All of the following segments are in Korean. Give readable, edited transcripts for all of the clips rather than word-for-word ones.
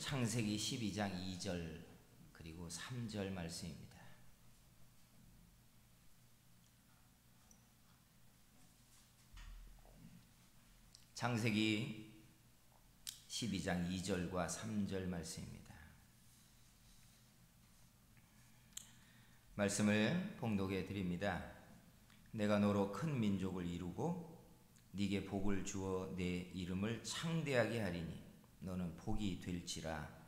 창세기 12장 2절 그리고 3절 말씀입니다. 창세기 12장 2절과 3절 말씀입니다. 말씀을 봉독해 드립니다. 내가 너로 큰 민족을 이루고 네게 복을 주어 내 이름을 창대하게 하리니 너는 복이 될지라.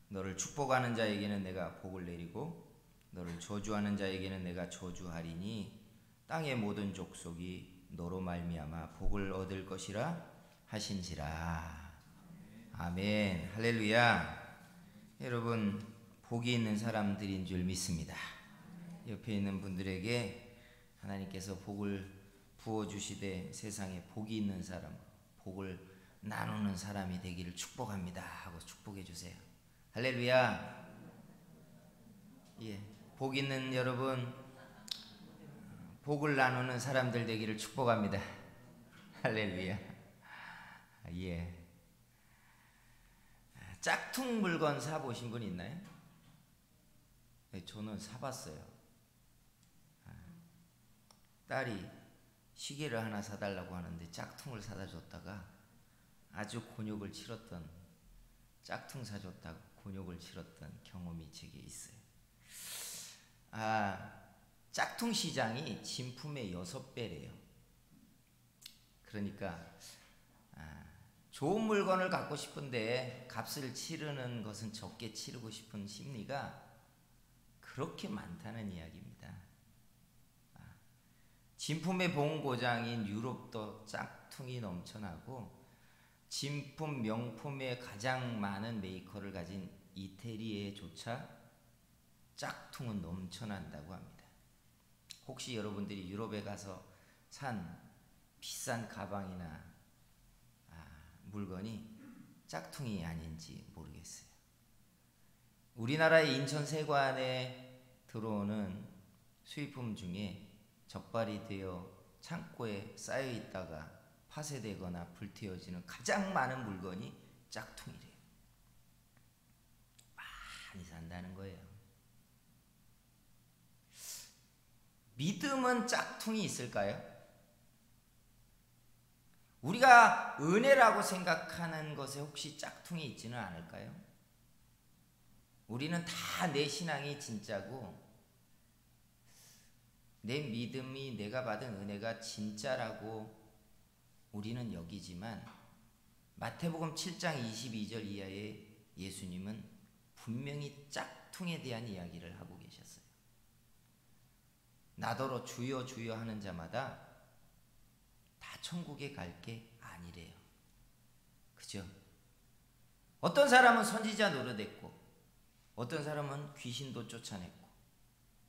너를 축복하는 자에게는 내가 복을 내리고 너를 저주하는 자에게는 내가 저주하리니 땅의 모든 족속이 너로 말미암아 복을 얻을 것이라 하신지라. 아멘. 할렐루야. 여러분, 복이 있는 사람들인 줄 믿습니다. 옆에 있는 분들에게 하나님께서 복을 부어주시되 세상에 복이 있는 사람, 복을 나누는 사람이 되기를 축복합니다 하고 축복해 주세요. 할렐루야. 예, 복 있는 여러분, 복을 나누는 사람들 되기를 축복합니다. 할렐루야. 예. 짝퉁 물건 사보신 분 있나요? 네, 저는 사봤어요. 딸이 시계를 하나 사달라고 하는데 짝퉁을 사다 줬다가 아주 곤욕을 치렀던, 짝퉁 사줬다고 곤욕을 치렀던 경험이 제게 있어요. 짝퉁 시장이 진품의 6배래요. 그러니까 좋은 물건을 갖고 싶은데 값을 치르는 것은 적게 치르고 싶은 심리가 그렇게 많다는 이야기입니다. 진품의 본고장인 유럽도 짝퉁이 넘쳐나고 진품 명품의 가장 많은 메이커를 가진 이태리에조차 짝퉁은 넘쳐난다고 합니다. 혹시 여러분들이 유럽에 가서 산 비싼 가방이나 물건이 짝퉁이 아닌지 모르겠어요. 우리나라의 인천 세관에 들어오는 수입품 중에 적발이 되어 창고에 쌓여 있다가 파쇄되거나 불태워지는 가장 많은 물건이 짝퉁이래요. 많이 산다는 거예요. 믿음은 짝퉁이 있을까요? 우리가 은혜라고 생각하는 것에 혹시 짝퉁이 있지는 않을까요? 우리는 다 내 신앙이 진짜고 내 믿음이, 내가 받은 은혜가 진짜라고 우리는 여기지만 마태복음 7장 22절 이하에 예수님은 분명히 짝퉁에 대한 이야기를 하고 계셨어요. 나더러 주여 주여 하는 자마다 다 천국에 갈 게 아니래요. 그죠? 어떤 사람은 선지자 노릇했고 어떤 사람은 귀신도 쫓아냈고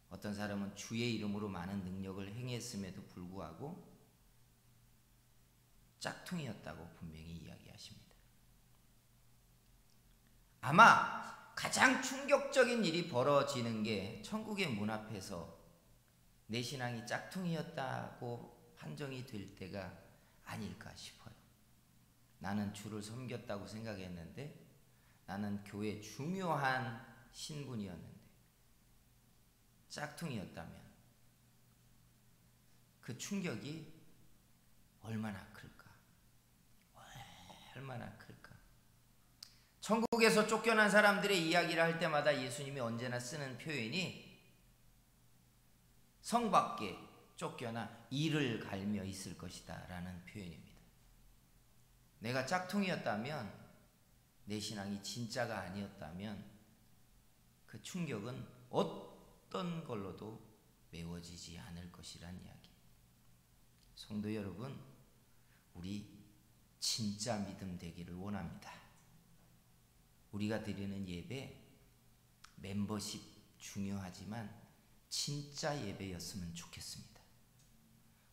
어떤 사람은 주의 이름으로 많은 능력을 행했음에도 불구하고 짝퉁이었다고 분명히 이야기하십니다. 아마 가장 충격적인 일이 벌어지는 게 천국의 문 앞에서 내 신앙이 짝퉁이었다고 판정이 될 때가 아닐까 싶어요. 나는 주를 섬겼다고 생각했는데 나는 교회 중요한 신분이었는데 짝퉁이었다면 그 충격이 얼마나 클까? 얼마나 클까? 천국에서 쫓겨난 사람들의 이야기를 할 때마다 예수님이 언제나 쓰는 표현이 성 밖에 쫓겨나 이를 갈며 있을 것이다 라는 표현입니다. 내가 짝퉁이었다면, 내 신앙이 진짜가 아니었다면 그 충격은 어떤 걸로도 메워지지 않을 것이란 이야기. 성도 여러분, 우리 진짜 믿음 되기를 원합니다. 우리가 드리는 예배, 멤버십 중요하지만 진짜 예배였으면 좋겠습니다.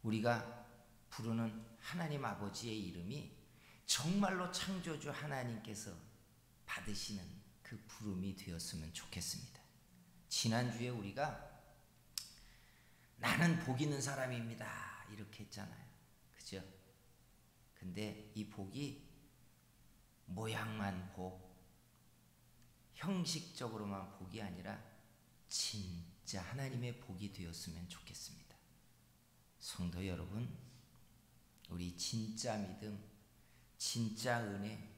우리가 부르는 하나님 아버지의 이름이 정말로 창조주 하나님께서 받으시는 그 부름이 되었으면 좋겠습니다. 지난주에 우리가 나는 복 있는 사람입니다 이렇게 했잖아요. 그죠? 근데 이 복이 모양만 복, 형식적으로만 복이 아니라 진짜 하나님의 복이 되었으면 좋겠습니다. 성도 여러분, 우리 진짜 믿음, 진짜 은혜,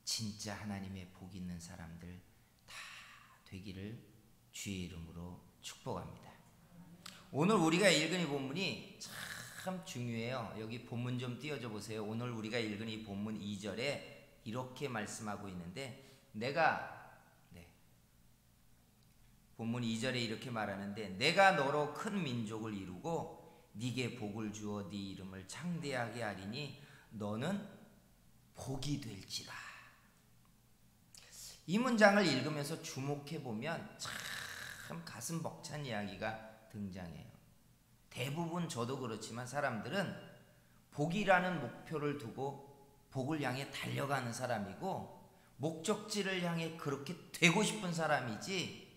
진짜 하나님의 복 있는 사람들 다 되기를 주의 이름으로 축복합니다. 오늘 우리가 읽은 이 본문이 참 중요해요. 여기 본문 좀 띄워줘 보세요. 오늘 우리가 읽은 이 본문 2절에 이렇게 말씀하고 있는데, 본문 2절에 이렇게 말하는데, 내가 너로 큰 민족을 이루고 네게 복을 주어 네 이름을 창대하게 하리니 너는 복이 될지라. 이 문장을 읽으면서 주목해 보면 참 가슴 벅찬 이야기가 등장해요. 대부분 저도 그렇지만 사람들은 복이라는 목표를 두고 복을 향해 달려가는 사람이고, 목적지를 향해 그렇게 되고 싶은 사람이지,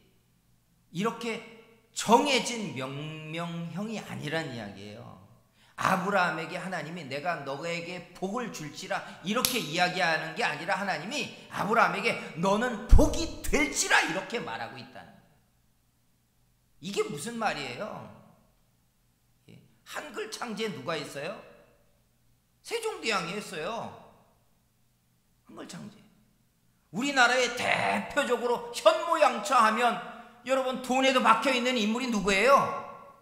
이렇게 정해진 명령형이 아니란 이야기예요. 아브라함에게 하나님이 내가 너에게 복을 줄지라 이렇게 이야기하는 게 아니라, 하나님이 아브라함에게 너는 복이 될지라 이렇게 말하고 있다는 거예요. 이게 무슨 말이에요? 한글 창제에 누가 있어요? 세종대왕이 했어요. 한글 창제. 우리나라의 대표적으로 현모양처하면 여러분 돈에도 박혀있는 인물이 누구예요?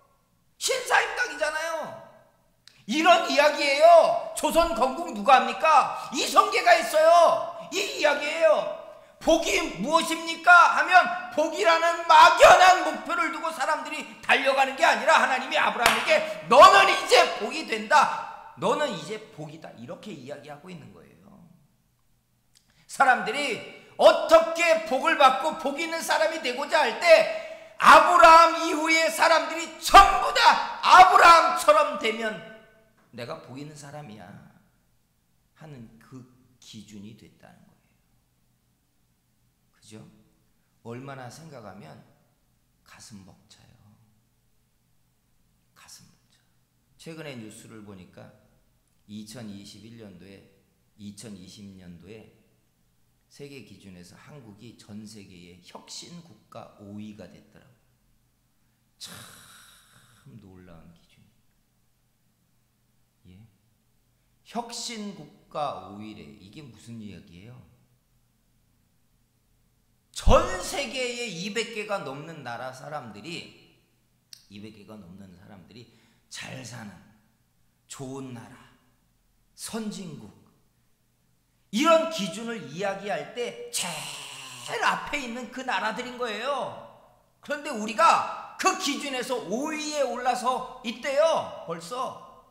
신사임당이잖아요. 이런 이야기예요. 조선 건국 누가 합니까? 이성계가 했어요. 이 이야기예요. 복이 무엇입니까? 하면 복이라는 막연한 목표를 두고 사람들이 달려가는 게 아니라, 하나님이 아브라함에게 너는 이제 복이 된다, 너는 이제 복이다, 이렇게 이야기하고 있는 거예요. 사람들이 어떻게 복을 받고 복 있는 사람이 되고자 할 때, 아브라함 이후의 사람들이 전부 다 아브라함처럼 되면 내가 복 있는 사람이야 하는 그 기준이 됐다는 거예요. 그죠? 얼마나 생각하면 가슴 벅차요. 가슴 벅차. 최근에 뉴스를 보니까 2020년도에 세계 기준에서 한국이 전 세계의 혁신 국가 5위가 됐더라고요. 참 놀라운 기준이에요. 예? 혁신 국가 5위래. 이게 무슨 이야기예요? 전 세계에 200개가 넘는 나라 사람들이, 200개가 넘는 사람들이 잘 사는 좋은 나라, 선진국, 이런 기준을 이야기할 때 제일 앞에 있는 그 나라들인 거예요. 그런데 우리가 그 기준에서 5위에 올라서 있대요, 벌써.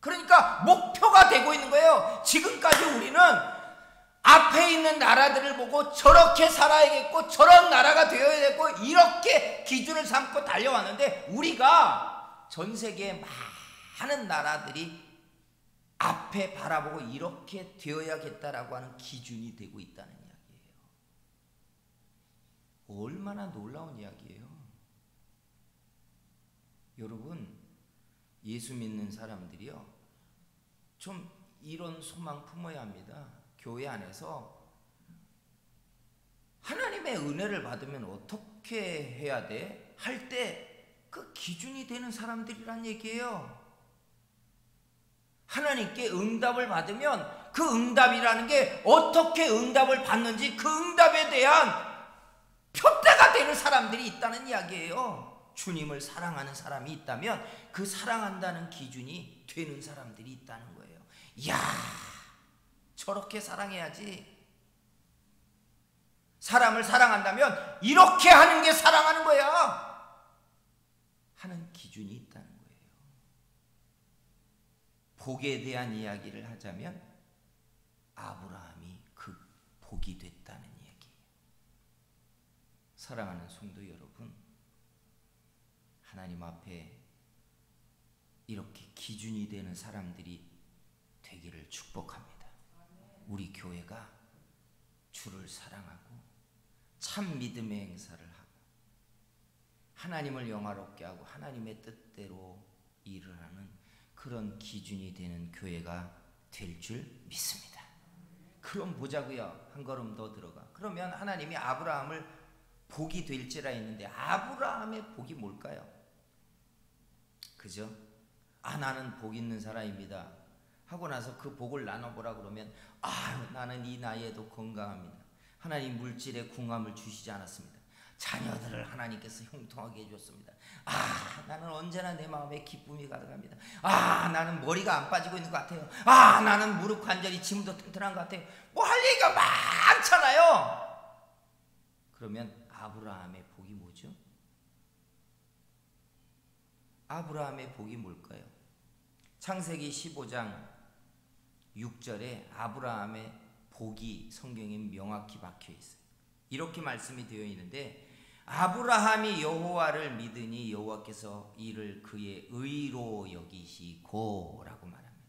그러니까 목표가 되고 있는 거예요. 지금까지 우리는 앞에 있는 나라들을 보고 저렇게 살아야겠고 저런 나라가 되어야겠고 이렇게 기준을 삼고 달려왔는데, 우리가 전 세계의 많은 나라들이 앞에 바라보고 이렇게 되어야겠다라고 하는 기준이 되고 있다는 이야기예요. 얼마나 놀라운 이야기예요. 여러분, 예수 믿는 사람들이요, 좀 이런 소망 품어야 합니다. 교회 안에서 하나님의 은혜를 받으면 어떻게 해야 돼? 할 때 그 기준이 되는 사람들이란 얘기예요. 하나님께 응답을 받으면 그 응답이라는 게 어떻게 응답을 받는지 그 응답에 대한 표대가 되는 사람들이 있다는 이야기예요. 주님을 사랑하는 사람이 있다면 그 사랑한다는 기준이 되는 사람들이 있다는 거예요. 이야, 저렇게 사랑해야지. 사람을 사랑한다면 이렇게 하는 게 사랑하는 거야 하는 기준이 있다는 거예요. 복에 대한 이야기를 하자면 아브라함이 그 복이 됐다는 얘기예요. 사랑하는 성도 여러분, 하나님 앞에 이렇게 기준이 되는 사람들이 되기를 축복합니다. 우리 교회가 주를 사랑하고 참 믿음의 행사를 하고 하나님을 영화롭게 하고 하나님의 뜻대로 일을 하는 그런 기준이 되는 교회가 될 줄 믿습니다. 그럼 보자고요. 한 걸음 더 들어가. 그러면 하나님이 아브라함을 복이 될지라 했는데 아브라함의 복이 뭘까요? 그죠? 나는 복 있는 사람입니다 하고 나서 그 복을 나눠보라 그러면 나는 이 나이에도 건강합니다. 하나님 물질의 궁함을 주시지 않았습니다. 자녀들을 하나님께서 형통하게 해줬습니다. 나는 언제나 내 마음에 기쁨이 가득합니다. 나는 머리가 안 빠지고 있는 것 같아요. 나는 무릎 관절이 지금도 튼튼한 것 같아요. 뭐 할 얘기가 많잖아요. 그러면 아브라함의 복이 뭐죠? 아브라함의 복이 뭘까요? 창세기 15장 6절에 아브라함의 복이 성경에 명확히 박혀 있어요. 이렇게 말씀이 되어 있는데 아브라함이 여호와를 믿으니 여호와께서 이를 그의 의로 여기시고 라고 말합니다.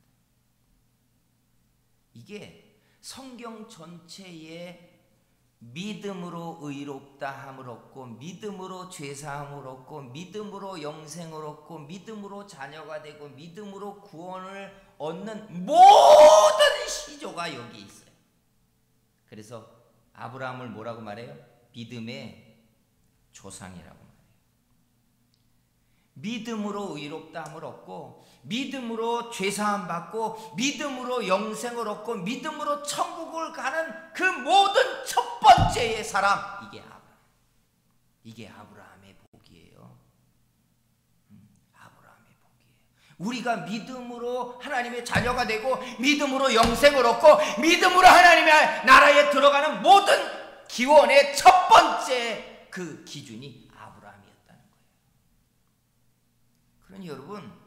이게 성경 전체에 믿음으로 의롭다 함을 얻고 믿음으로 죄사함을 얻고 믿음으로 영생을 얻고 믿음으로 자녀가 되고 믿음으로 구원을 얻는 모든 시조가 여기 있어요. 그래서 아브라함을 뭐라고 말해요? 믿음의 조상이라고 말해요. 믿음으로 의롭다 함을 얻고 믿음으로 죄사함 받고 믿음으로 영생을 얻고 믿음으로 천국을 가는 그 모든 첫 번째의 사람, 이게 아브라함. 이게 아브라함의 복이에요. 아브라함의 복이에요. 우리가 믿음으로 하나님의 자녀가 되고 믿음으로 영생을 얻고 믿음으로 하나님의 나라에 들어가는 모든 기원의 첫 번째 그 기준이 아브라함이었다는 거예요. 그러니 여러분,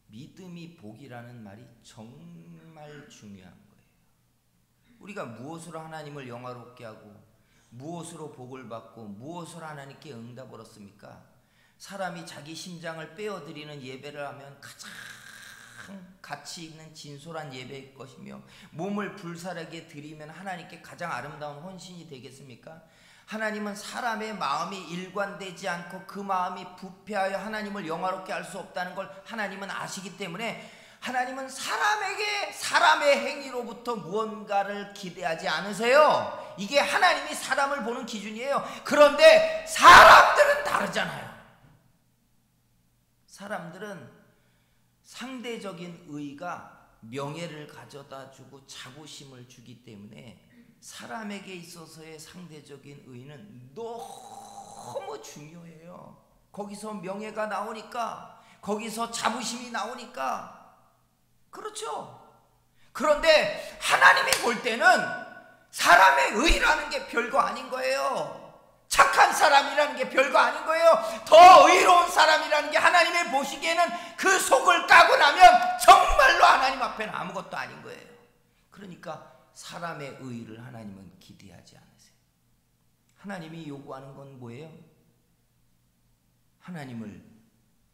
믿음이 복이라는 말이 정말 중요한 거예요. 우리가 무엇으로 하나님을 영화롭게 하고 무엇으로 복을 받고 무엇으로 하나님께 응답을 얻습니까? 사람이 자기 심장을 빼어드리는 예배를 하면 가장 가치 있는 진솔한 예배일 것이며 몸을 불사르게 드리면 하나님께 가장 아름다운 헌신이 되겠습니까? 하나님은 사람의 마음이 일관되지 않고 그 마음이 부패하여 하나님을 영화롭게 할 수 없다는 걸 하나님은 아시기 때문에 하나님은 사람에게 사람의 행위로부터 무언가를 기대하지 않으세요. 이게 하나님이 사람을 보는 기준이에요. 그런데 사람들은 다르잖아요. 사람들은 상대적인 의가 명예를 가져다 주고 자부심을 주기 때문에 사람에게 있어서의 상대적인 의는 너무 중요해요. 거기서 명예가 나오니까, 거기서 자부심이 나오니까. 그렇죠. 그런데 하나님이 볼 때는 사람의 의라는 게 별거 아닌 거예요. 착한 사람이라는 게 별거 아닌 거예요. 더 의로운 사람이라는 게 하나님이 보시기에는 그 속을 까고 나면 정말로 하나님 앞에는 아무것도 아닌 거예요. 그러니까 사람의 의를 하나님은 기대하지 않으세요. 하나님이 요구하는 건 뭐예요? 하나님을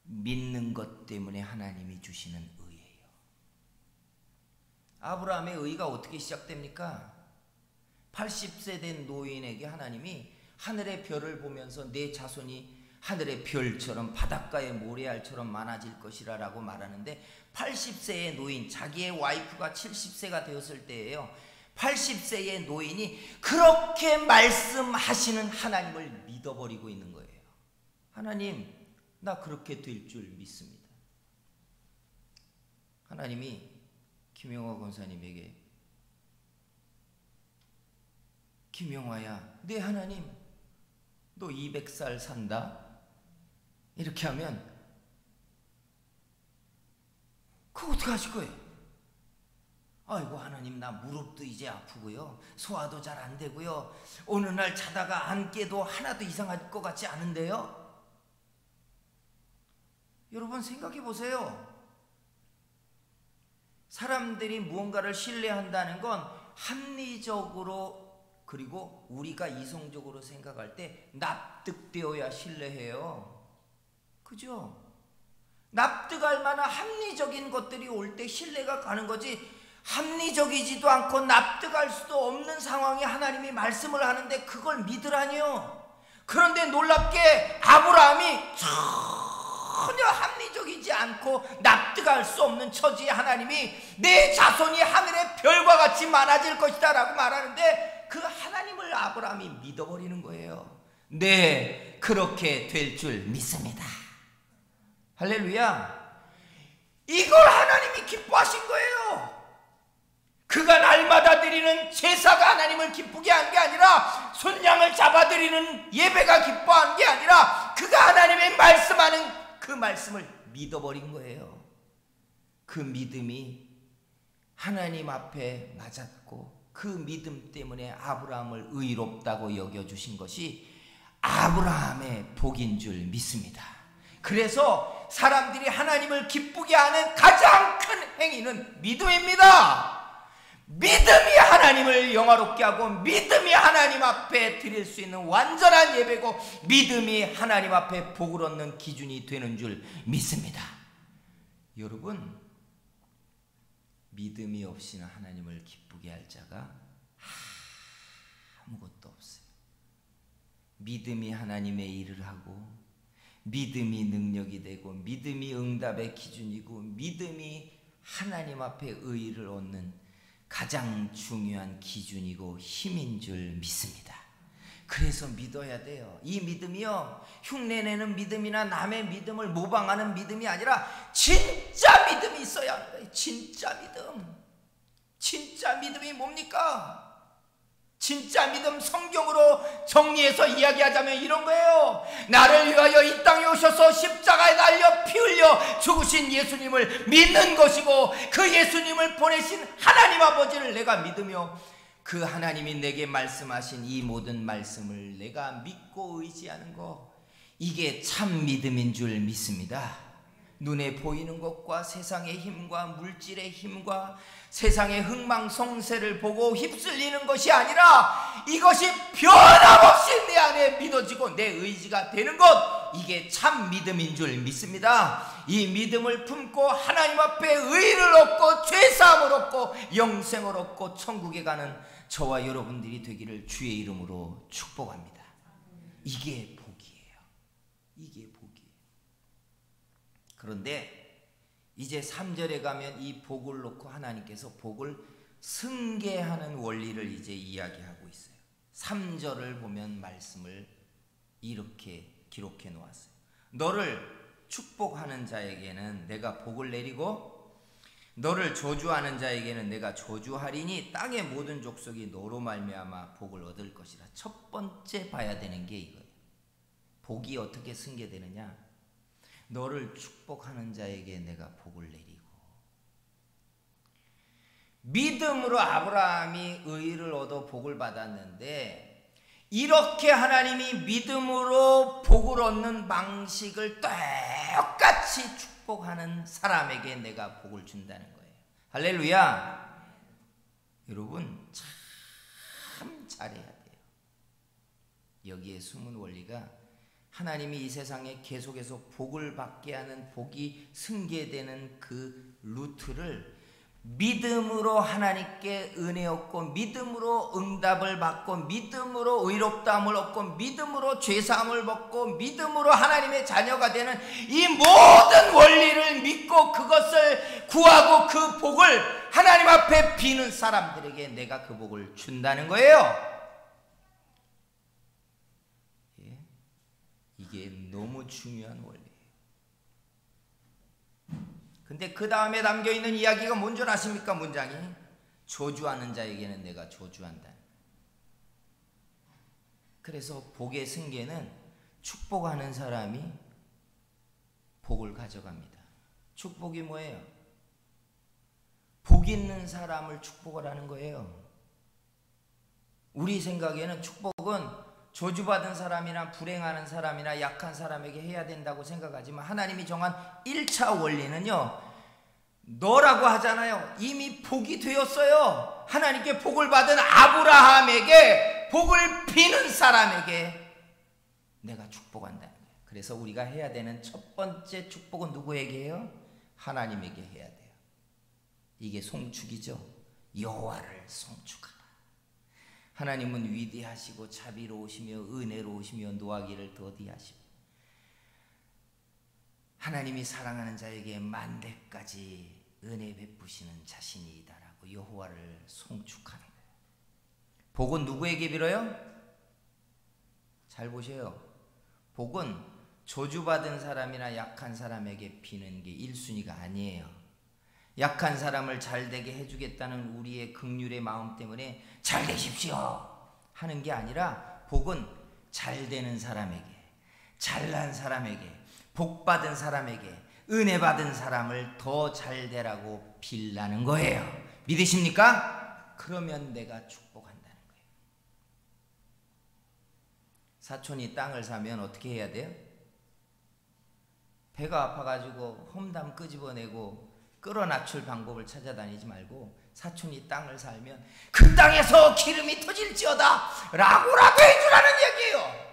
믿는 것 때문에 하나님이 주시는 의예요. 아브라함의 의가 어떻게 시작됩니까? 80세 된 노인에게 하나님이 하늘의 별을 보면서 내 자손이 하늘의 별처럼 바닷가의 모래알처럼 많아질 것이라 라고 말하는데 80세의 노인, 자기의 와이프가 70세가 되었을 때예요. 80세의 노인이 그렇게 말씀하시는 하나님을 믿어버리고 있는 거예요. 하나님, 나 그렇게 될 줄 믿습니다. 하나님이 김영화 권사님에게 김영화야, 네 하나님, 너 200살 산다? 이렇게 하면 그거 어떻게 하실 거예요? 아이고 하나님, 나 무릎도 이제 아프고요, 소화도 잘 안 되고요, 어느 날 자다가 안 깨도 하나도 이상할 것 같지 않은데요? 여러분 생각해 보세요. 사람들이 무언가를 신뢰한다는 건 합리적으로, 그리고 우리가 이성적으로 생각할 때 납득되어야 신뢰해요. 그죠? 납득할 만한 합리적인 것들이 올 때 신뢰가 가는 거지, 합리적이지도 않고 납득할 수도 없는 상황에 하나님이 말씀을 하는데 그걸 믿으라니요. 그런데 놀랍게 아브라함이 전혀 합리적이지 않고 납득할 수 없는 처지의 하나님이 내 자손이 하늘의 별과 같이 많아질 것이다 라고 말하는데 그 하나님을 아브라함이 믿어버리는 거예요. 네, 그렇게 될 줄 믿습니다. 할렐루야. 이걸 하나님이 기뻐하신 거예요. 그가 날마다 드리는 제사가 하나님을 기쁘게 한 게 아니라 손양을 잡아드리는 예배가 기뻐한 게 아니라 그가 하나님의 말씀하는 그 말씀을 믿어버린 거예요. 그 믿음이 하나님 앞에 맞았고 그 믿음 때문에 아브라함을 의롭다고 여겨주신 것이 아브라함의 복인 줄 믿습니다. 그래서 사람들이 하나님을 기쁘게 하는 가장 큰 행위는 믿음입니다. 믿음이 하나님을 영화롭게 하고 믿음이 하나님 앞에 드릴 수 있는 완전한 예배고 믿음이 하나님 앞에 복을 얻는 기준이 되는 줄 믿습니다. 여러분, 믿음이 없이는 하나님을 기쁘게 할 자가 아무것도 없어요. 믿음이 하나님의 일을 하고 믿음이 능력이 되고 믿음이 응답의 기준이고 믿음이 하나님 앞에 의의를 얻는 가장 중요한 기준이고 힘인 줄 믿습니다. 그래서 믿어야 돼요. 이 믿음이요, 흉내내는 믿음이나 남의 믿음을 모방하는 믿음이 아니라 진짜 믿음이 있어야 하는 거예요. 진짜 믿음. 진짜 믿음이 뭡니까? 진짜 믿음 성경으로 정리해서 이야기하자면 이런 거예요. 나를 위하여 이 땅에 오셔서 십자가에 달려 피 흘려 죽으신 예수님을 믿는 것이고 그 예수님을 보내신 하나님 아버지를 내가 믿으며 그 하나님이 내게 말씀하신 이 모든 말씀을 내가 믿고 의지하는 것, 이게 참 믿음인 줄 믿습니다. 눈에 보이는 것과 세상의 힘과 물질의 힘과 세상의 흥망성쇠를 보고 휩쓸리는 것이 아니라 이것이 변함없이 내 안에 믿어지고 내 의지가 되는 것, 이게 참 믿음인 줄 믿습니다. 이 믿음을 품고 하나님 앞에 의를 얻고 죄사함을 얻고 영생을 얻고 천국에 가는 저와 여러분들이 되기를 주의 이름으로 축복합니다. 이게 복이에요. 이게 복이에요. 그런데 이제 3절에 가면 이 복을 놓고 하나님께서 복을 승계하는 원리를 이제 이야기하고 있어요. 3절을 보면 말씀을 이렇게 기록해 놓았어요. 너를 축복하는 자에게는 내가 복을 내리고 너를 저주하는 자에게는 내가 저주하리니 땅의 모든 족속이 너로 말미암아 복을 얻을 것이라. 첫 번째 봐야 되는 게 이거예요. 복이 어떻게 승계되느냐? 너를 축복하는 자에게 내가 복을 내리고. 믿음으로 아브라함이 의를 얻어 복을 받았는데 이렇게 하나님이 믿음으로 복을 얻는 방식을 똑같이 축복하는 사람에게 내가 복을 준다는 거예요. 할렐루야. 여러분 참 잘해야 돼요. 여기에 숨은 원리가 하나님이 이 세상에 계속해서 복을 받게 하는, 복이 승계되는 그 루트를 믿음으로 하나님께 은혜 얻고 믿음으로 응답을 받고 믿음으로 의롭다함을 얻고 믿음으로 죄사함을 받고 믿음으로 하나님의 자녀가 되는 이 모든 원리를 믿고 그것을 구하고 그 복을 하나님 앞에 비는 사람들에게 내가 그 복을 준다는 거예요. 이게 너무 중요한 원리예요. 근데 그 다음에 담겨있는 이야기가 뭔 줄 아십니까? 문장이 저주하는 자에게는 내가 저주한다. 그래서 복의 승계는 축복하는 사람이 복을 가져갑니다. 축복이 뭐예요? 복 있는 사람을 축복을 하는 거예요. 우리 생각에는 축복은 저주받은 사람이나 불행하는 사람이나 약한 사람에게 해야 된다고 생각하지만 하나님이 정한 1차 원리는요, 너라고 하잖아요. 이미 복이 되었어요. 하나님께 복을 받은 아브라함에게, 복을 비는 사람에게 내가 축복한다는 거예요. 그래서 우리가 해야 되는 첫 번째 축복은 누구에게 해요? 하나님에게 해야 돼요. 이게 송축이죠. 여호와를 송축하라. 하나님은 위대하시고 자비로우시며 은혜로우시며 노하기를 더디하시며 하나님이 사랑하는 자에게 만대까지 은혜 베푸시는 자신이다라고 여호와를 송축하는 거예요. 복은 누구에게 빌어요? 잘 보세요. 복은 저주받은 사람이나 약한 사람에게 비는 게 1순위가 아니에요. 약한 사람을 잘되게 해주겠다는 우리의 긍휼의 마음 때문에 잘 되십시오 하는 게 아니라, 복은 잘되는 사람에게, 잘난 사람에게, 복받은 사람에게, 은혜받은 사람을 더 잘되라고 빌라는 거예요. 믿으십니까? 그러면 내가 축복한다는 거예요. 사촌이 땅을 사면 어떻게 해야 돼요? 배가 아파가지고 험담 끄집어내고 끌어맞출 방법을 찾아다니지 말고, 사촌이 땅을 살면 그 땅에서 기름이 터질지어다 라고라도 해주라는 얘기예요.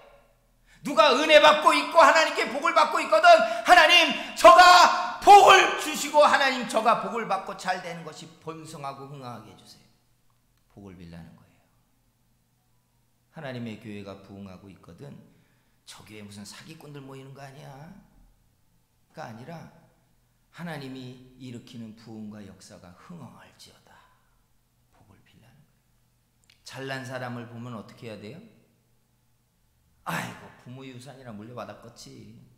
누가 은혜 받고 있고 하나님께 복을 받고 있거든, 하나님 저가 복을 주시고 하나님 저가 복을 받고 잘 되는 것이 번성하고 흥하게 해주세요. 복을 빌라는 거예요. 하나님의 교회가 부흥하고 있거든, 저 교회 무슨 사기꾼들 모이는 거 아니야? 가 아니라 하나님이 일으키는 부흥과 역사가 흥황할지어다. 복을 빌라는 거예요. 잘난 사람을 보면 어떻게 해야 돼요? 아이고 부모 유산이나 물려받았겠지.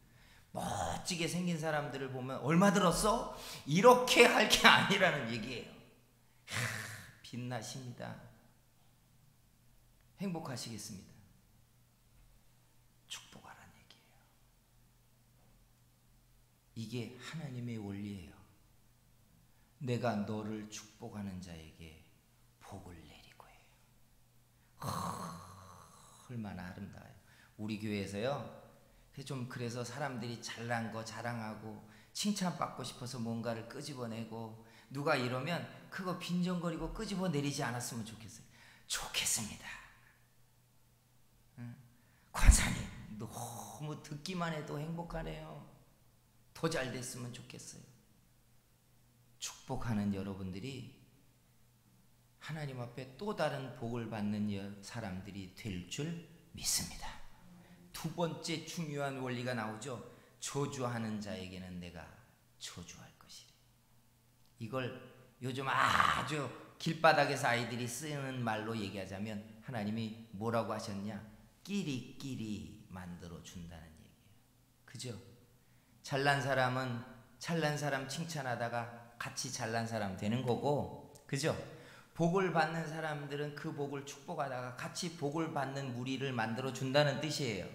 멋지게 생긴 사람들을 보면 얼마 들었어? 이렇게 할 게 아니라는 얘기예요. 빛나십니다. 행복하시겠습니다. 축복하라는 얘기예요. 이게 하나님의 원리예요. 내가 너를 축복하는 자에게 복을 내리고 해요. 얼마나 아름다워요. 우리 교회에서요, 그래서 사람들이 잘난 거 자랑하고 칭찬받고 싶어서 뭔가를 끄집어내고, 누가 이러면 그거 빈정거리고 끄집어내리지 않았으면 좋겠어요. 좋겠습니다. 권사님 너무 듣기만 해도 행복하네요. 더 잘 됐으면 좋겠어요. 축복하는 여러분들이 하나님 앞에 또 다른 복을 받는 사람들이 될 줄 믿습니다. 두 번째 중요한 원리가 나오죠. 저주하는 자에게는 내가 저주할 것이래. 이걸 요즘 아주 길바닥에서 아이들이 쓰는 말로 얘기하자면, 하나님이 뭐라고 하셨냐? 끼리끼리 만들어 준다는 얘기예요. 그죠? 잘난 사람은 잘난 사람 칭찬하다가 같이 잘난 사람 되는 거고, 그죠? 복을 받는 사람들은 그 복을 축복하다가 같이 복을 받는 무리를 만들어 준다는 뜻이에요.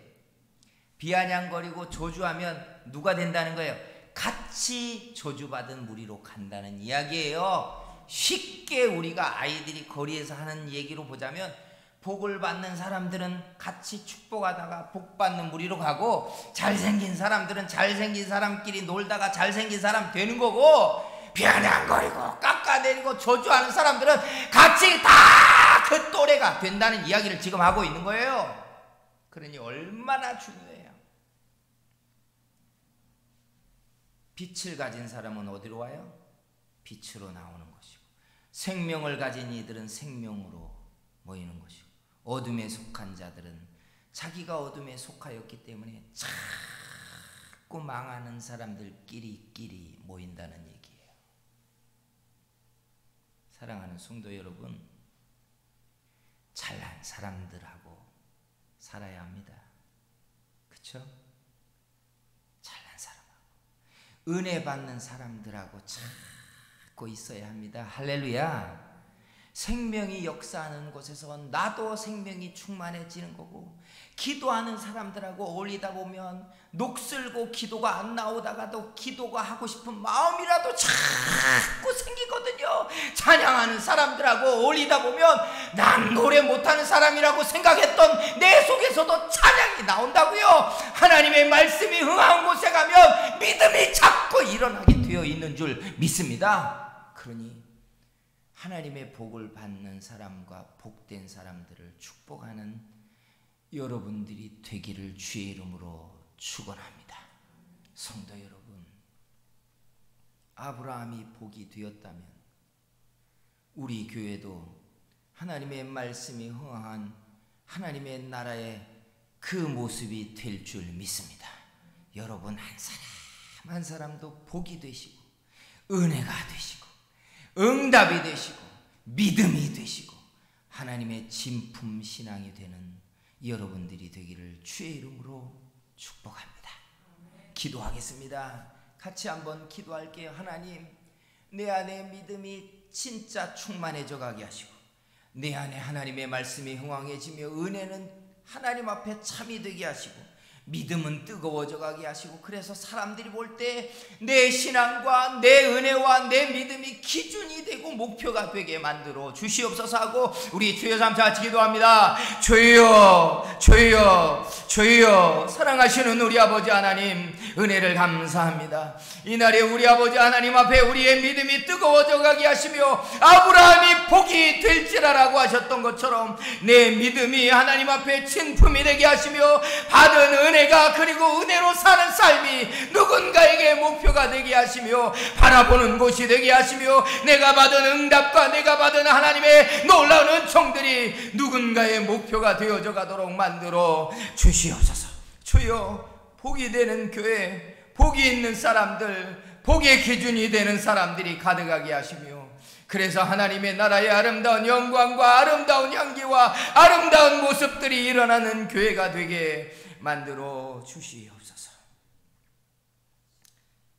비아냥거리고 저주하면 누가 된다는 거예요? 같이 저주받은 무리로 간다는 이야기예요. 쉽게 우리가 아이들이 거리에서 하는 얘기로 보자면, 복을 받는 사람들은 같이 축복하다가 복받는 무리로 가고, 잘생긴 사람들은 잘생긴 사람끼리 놀다가 잘생긴 사람 되는 거고, 비아냥거리고 깎아내리고 저주하는 사람들은 같이 다 그 또래가 된다는 이야기를 지금 하고 있는 거예요. 그러니 얼마나 중요해요. 빛을 가진 사람은 어디로 와요? 빛으로 나오는 것이고, 생명을 가진 이들은 생명으로 모이는 것이고, 어둠에 속한 자들은 자기가 어둠에 속하였기 때문에 자꾸 망하는 사람들끼리 모인다는 얘기예요. 사랑하는 성도 여러분, 잘난 사람들하고 살아야 합니다. 그렇죠? 잘난 사람하고 은혜 받는 사람들하고 자꾸 있어야 합니다. 할렐루야. 생명이 역사하는 곳에서 나도 생명이 충만해지는 거고, 기도하는 사람들하고 어울리다 보면 녹슬고 기도가 안 나오다가도 기도가 하고 싶은 마음이라도 자꾸 생기거든요. 찬양하는 사람들하고 어울리다 보면 난 노래 못하는 사람이라고 생각했던 내 속에서도 찬양이 나온다고요. 하나님의 말씀이 흥한 곳에 가면 믿음이 자꾸 일어나게 되어 있는 줄 믿습니다. 그러니 하나님의 복을 받는 사람과 복된 사람들을 축복하는 여러분들이 되기를 주의 이름으로 축원합니다. 성도 여러분, 아브라함이 복이 되었다면 우리 교회도 하나님의 말씀이 흥한 하나님의 나라의 그 모습이 될 줄 믿습니다. 여러분 한 사람 한 사람도 복이 되시고 은혜가 되시고 응답이 되시고 믿음이 되시고 하나님의 진품 신앙이 되는 여러분들이 되기를 주의 이름으로 축복합니다. 기도하겠습니다. 같이 한번 기도할게요. 하나님, 내 안에 믿음이 진짜 충만해져 가게 하시고 내 안에 하나님의 말씀이 흥왕해지며 은혜는 하나님 앞에 참이 되게 하시고 믿음은 뜨거워져 가게 하시고 그래서 사람들이 볼 때 내 신앙과 내 은혜와 내 믿음이 기준이 되고 목표가 되게 만들어 주시옵소서 하고 우리 주여 삼차 같이 기도합니다. 주여 주여 주여. 사랑하시는 우리 아버지 하나님, 은혜를 감사합니다. 이날에 우리 아버지 하나님 앞에 우리의 믿음이 뜨거워져 가게 하시며 아브라함이 복이 될지라라고 하셨던 것처럼 내 믿음이 하나님 앞에 진품이 되게 하시며 받은 은혜가 그리고 은혜로 사는 삶이 누군가에게 목표가 되게 하시며 바라보는 곳이 되게 하시며 내가 받은 응답과 내가 받은 하나님의 놀라운 은총들이 누군가의 목표가 되어져 가도록 만들어 주시옵소서. 주여, 복이 되는 교회, 복이 있는 사람들, 복의 기준이 되는 사람들이 가득하게 하시며 그래서 하나님의 나라의 아름다운 영광과 아름다운 향기와 아름다운 모습들이 일어나는 교회가 되게 만들어 주시옵소서.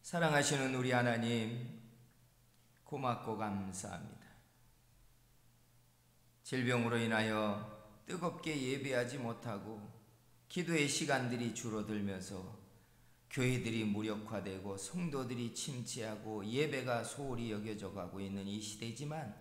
사랑하시는 우리 하나님, 고맙고 감사합니다. 질병으로 인하여 뜨겁게 예배하지 못하고 기도의 시간들이 줄어들면서 교회들이 무력화되고 성도들이 침체하고 예배가 소홀히 여겨져 가고 있는 이 시대지만